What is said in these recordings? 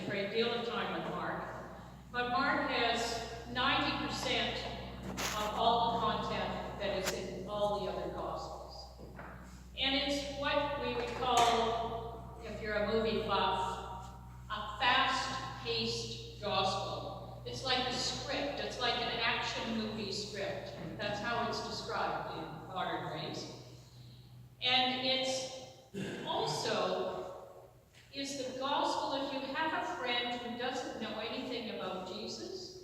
a great deal of time with Mark, but Mark has 90% of all the content that is in all the other Gospels. And it's what we would call, if you're a movie buff, a fast-paced Gospel. It's like a script. It's like an action movie script. That's how it's described in modern ways. And it's also is the Gospel, if you have a friend who doesn't know anything about Jesus,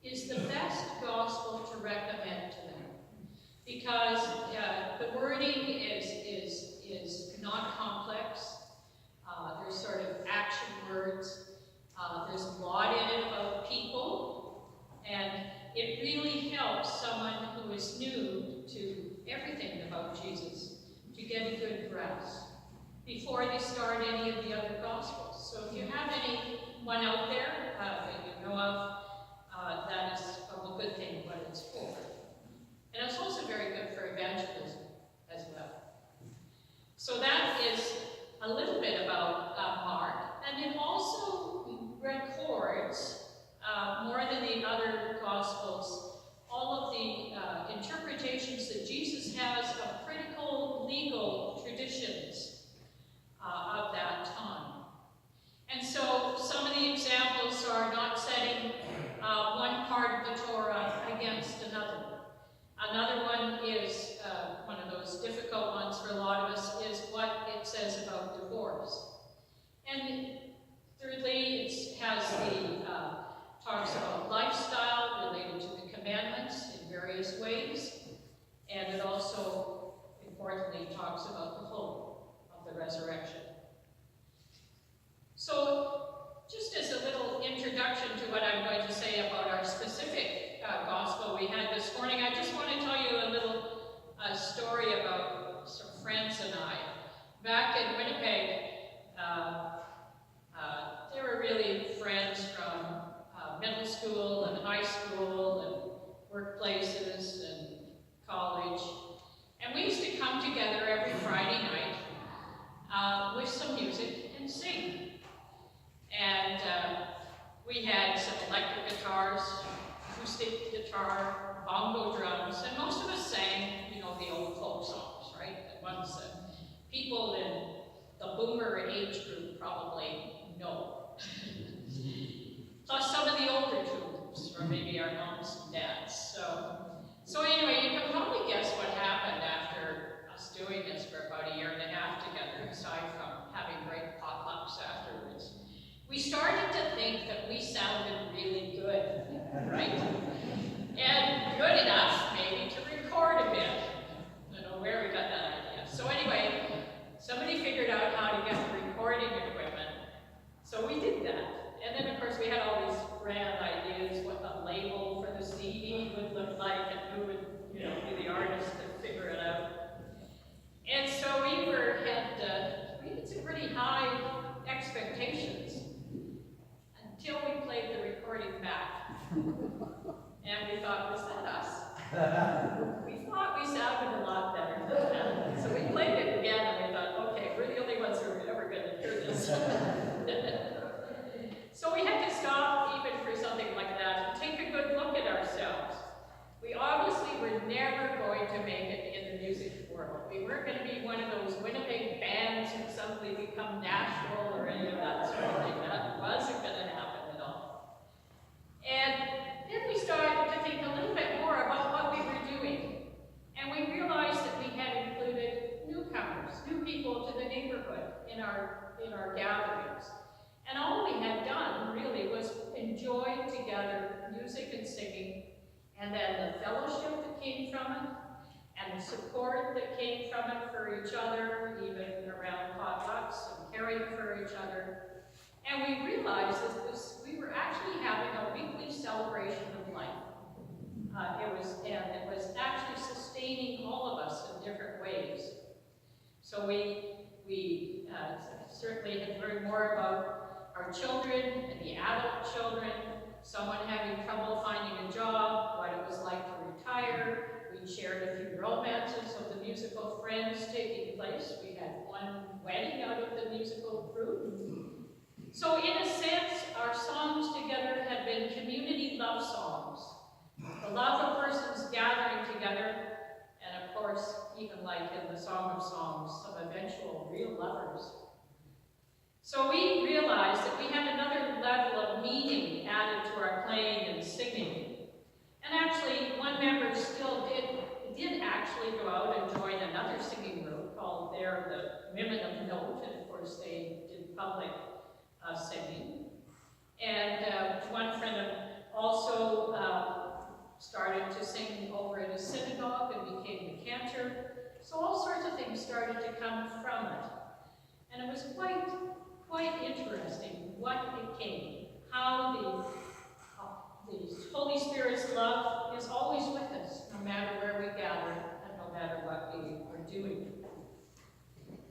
is the best Gospel to recommend to them. Because the wording is not complex. There's sort of action words. There's a lot in it about people. And it really helps someone who is new to everything about Jesus to get a good grasp before they start any of the other Gospels. So if you have anyone out there that you know of, that is a good thing what it's for. And it's also very good for evangelism as well. So that is a little bit about Mark. And it also records, more than the other Gospels, all of the interpretations that Jesus has of critical legal traditions of that time. And so some of the examples are not setting one part of the Torah against another. Another one is, one of those difficult ones for a lot of us, is what it says about divorce. And thirdly, it has talks about lifestyle related to the commandments in various ways. And it also, importantly, talks about the hope of the resurrection. So, just as a little introduction to what I'm going to say about our specific gospel we had this morning, I just want to tell you a little story about some friends and I. Back in Winnipeg, they were really friends from middle school and high school and workplaces and college. And we used to come together every Friday night with some music and sing. And we had some electric guitars, acoustic guitar, bongo drums, and most of us sang, you know, the old folk songs, right? The ones that people in the boomer age group probably know. Plus some of the older tunes from maybe our moms and dads. So anyway, you can probably guess what happened after us doing this for about a year and a half together, aside from having great potlucks afterwards. We started to think that we sounded really good, right? And good enough, maybe, to record a bit. I don't know where we got that idea. So anyway, somebody figured out how to get the recording equipment. So we did that. And then, of course, we had all these grand ideas, what the label for the CD would look like, and who would, you know, be the artist to figure it out. And so we had some pretty high expectations until we played the recording back. And we thought, was that us? We thought we sounded a lot better than that. So we played it again and we thought, okay, we're the only ones who are ever going to hear this. So we had to stop even for something like that and take a good look at ourselves. We obviously were never going to make it in the music world. We weren't going to be one of those Winnipeg bands who suddenly become Nashville or any of that sort of thing. That wasn't going to happen at all. And then we started to think a little bit more about what we were doing. And we realized that we had included newcomers, new people to the neighborhood in our gatherings. And all we had done, really, was enjoy together music and singing, and then the fellowship that came from it, and the support that came from it for each other, even around potlucks and caring for each other. And we realized that we were actually having a weekly celebration of life. It was actually sustaining all of us in different ways. So we certainly had learned more about our children and the adult children, someone having trouble finding a job, what it was like to retire. We shared a few romances of the musical friends taking place. We had one wedding out of the musical group. So in a sense, our songs together have been community love songs. The love of persons gathering together, and of course, even like in the Song of Songs, some eventual real lovers. So we realized that we had another level of meaning added to our playing and singing. And actually, one member still did actually go out and join another singing group called the Women of Note, and of course they did public singing. And one friend also started to sing over in a synagogue and became the cantor. So all sorts of things started to come from it. And it was quite interesting what it came, how the Holy Spirit's love is always with us, no matter where we gather and no matter what we are doing.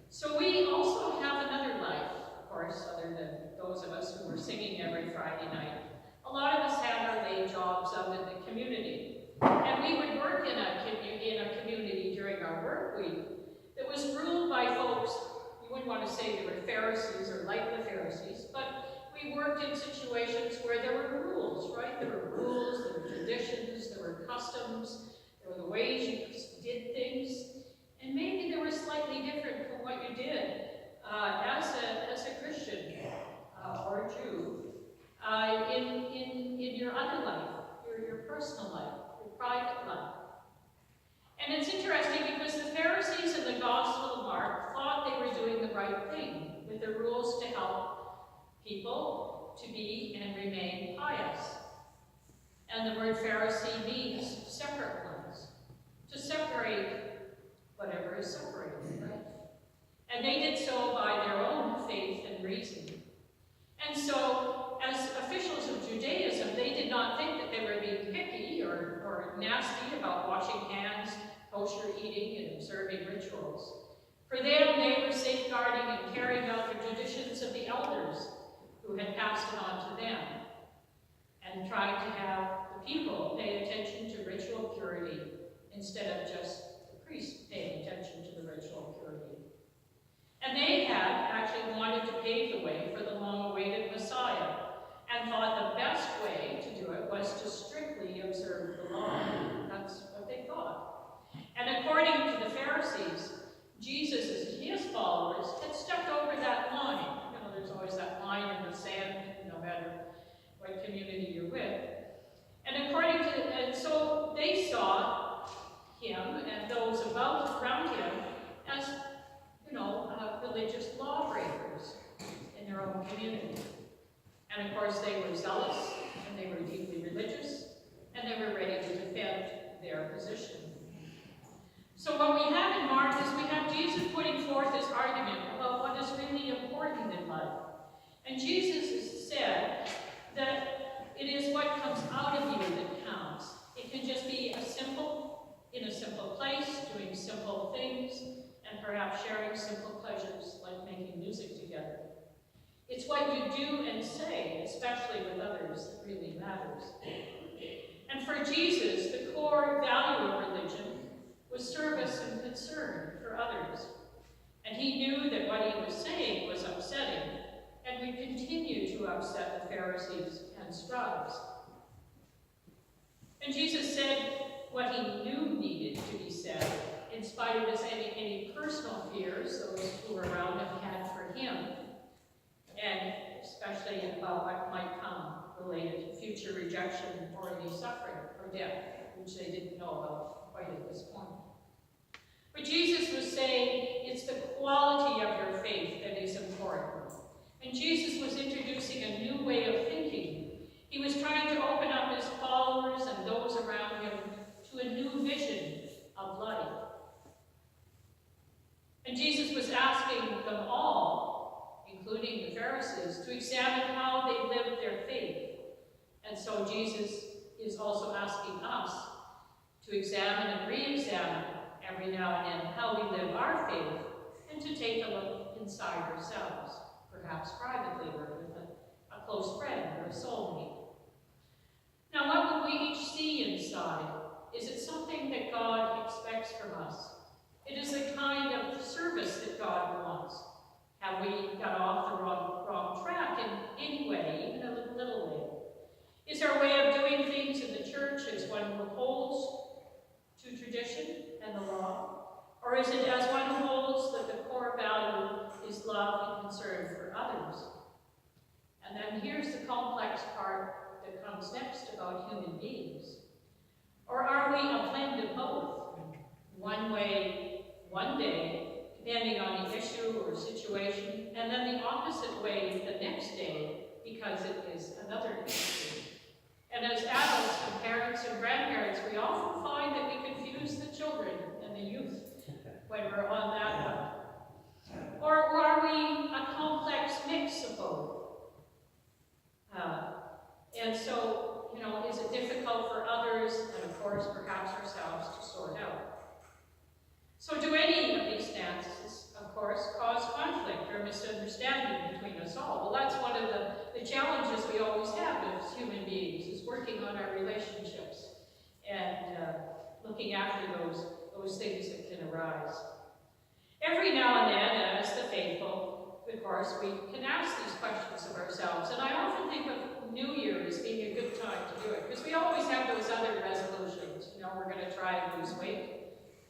So we also have another life, of course, other than those of us who were singing every Friday night. A lot of us had our day jobs out in the community. And we would work in a community during our work week that was ruled by folks. You wouldn't want to say they were Pharisees or like the Pharisees, but we worked in situations where there were rules, right? There were rules, there were traditions, there were customs, there were the ways you did things, and maybe they were slightly different from what you did as a Christian or a Jew in your other life, your personal life, your private life. And it's interesting because the Pharisees in the Gospel of Mark thought they were doing the right thing with the rules to help people to be and remain pious. And the word Pharisee means separate ones, to separate whatever is separated, right? And they did so by their own faith and reason. And so, as officials of Judaism, they did not think that they were being picky or nasty about washing hands, kosher eating, and observing rituals. For them, they were safeguarding and carrying out the traditions of the elders who had passed it on to them, and trying to have the people pay attention to ritual purity instead of just the priest paying attention to the ritual purity. And they had actually wanted to pave the way for the long-awaited Messiah, and thought the best way to do it was to strictly observe the law. That's what they thought. And according to the Pharisees, Jesus and his followers had stepped over that line. You know, there's always that line in the sand, no matter what community you're with. And so they saw him and those around him as, religious lawbreakers in their own community. And of course, they were zealous, and they were deeply religious, and they were ready to defend their position. So what we have in Mark is we have Jesus putting forth this argument about what is really important in life. And Jesus has said that it is what comes out of you that counts. It can just be in a simple place, doing simple things, and perhaps sharing simple pleasures like making music together. It's what you do and say, especially with others, that really matters. And for Jesus, the core value of religion was service and concern for others. And he knew that what he was saying was upsetting, and would continue to upset the Pharisees and scribes. And Jesus said what he knew needed to be said, in spite of any personal fears those who were around him had for him, and especially about what might come related to future rejection or any suffering or death, which they didn't know about quite at this point. But Jesus was saying it's the quality of your faith that is important. And Jesus was introducing a new way of thinking. He was trying to open up his followers and those around him to a new vision of life. And Jesus was asking them all, including the Pharisees, to examine how they lived their faith. And so Jesus is also asking us to examine and re-examine every now and then how we live our faith, and to take a look inside ourselves, perhaps privately or with a close friend or a soulmate. Now, what will we each see inside? Is it something that God expects from us? It is the kind of service that God wants. Have we got off the wrong track concern for others? And then here's the complex part that comes next about human beings. Or are we a blend of both? One way, one day, depending on the issue or situation, and then the opposite way the next day, because it is another issue. And as adults and parents and grandparents, we often find that we confuse the children and the youth when we're on that one. Or are we a complex mix of both? And so, is it difficult for others, and of course, perhaps ourselves, to sort out? So do any of these stances, of course, cause conflict or misunderstanding between us all? Well, that's one of the challenges we always have as human beings, is working on our relationships and looking after those things that can arise. Every now and then, as the faithful, of course, we can ask these questions of ourselves. And I often think of New Year as being a good time to do it, because we always have those other resolutions. We're going to try and lose weight,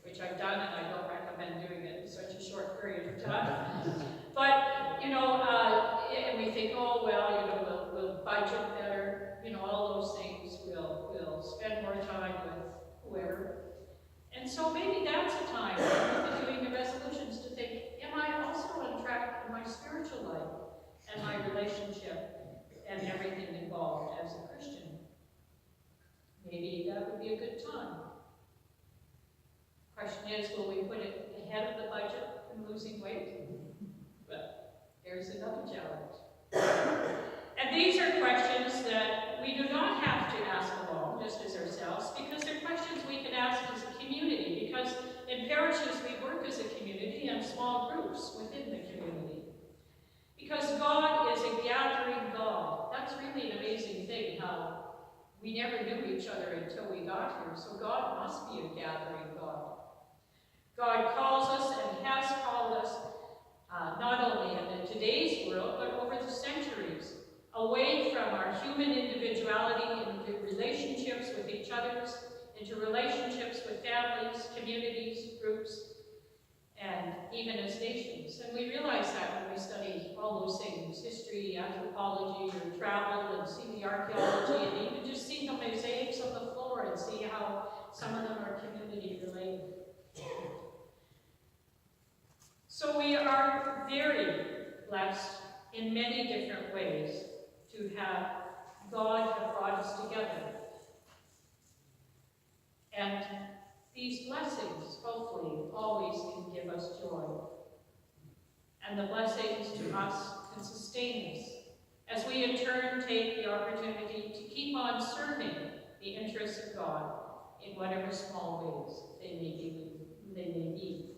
which I've done, and I don't recommend doing it in such a short period of time. But, and we think, oh, well, we'll budget better, all those things. We'll spend more time with whoever. And so maybe that's a time when we're doing the resolutions to think, am I also on track in my spiritual life and my relationship and everything involved as a Christian? Maybe that would be a good time. Question is, will we put it ahead of the budget and losing weight? But there's another challenge. And these are questions that we do not have to ask alone, just as ourselves, because they're questions we can ask as a community, because in parishes we work as a community and small groups within the community. Because God is a gathering God. That's really an amazing thing, how we never knew each other until we got here, so God must be a gathering God. God calls us and has called us not only in today's world, but over the centuries, away from our human individuality into relationships with each other, into relationships with families, communities, groups, and even as nations. And we realize that when we study all those things, history, anthropology, or travel, and see the archaeology, and even just see the mosaics on the floor and see how some of them are community related. So we are very blessed in many different ways to have God have brought us together. And these blessings, hopefully, always can give us joy. And the blessings to us can sustain us, as we in turn take the opportunity to keep on serving the interests of God in whatever small ways they may be.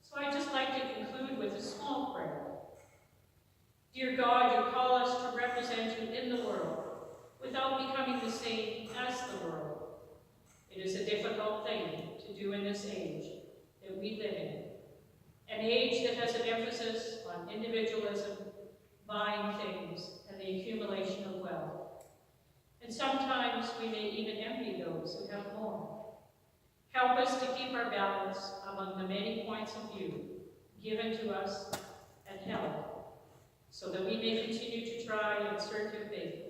So I'd just like to conclude with a small prayer. Dear God, you call us to represent you in the world without becoming the same as the world. It is a difficult thing to do in this age that we live in, an age that has an emphasis on individualism, buying things, and the accumulation of wealth. And sometimes we may even envy those who have more. Help us to keep our balance among the many points of view given to us and held, so that we may continue to try and serve your faith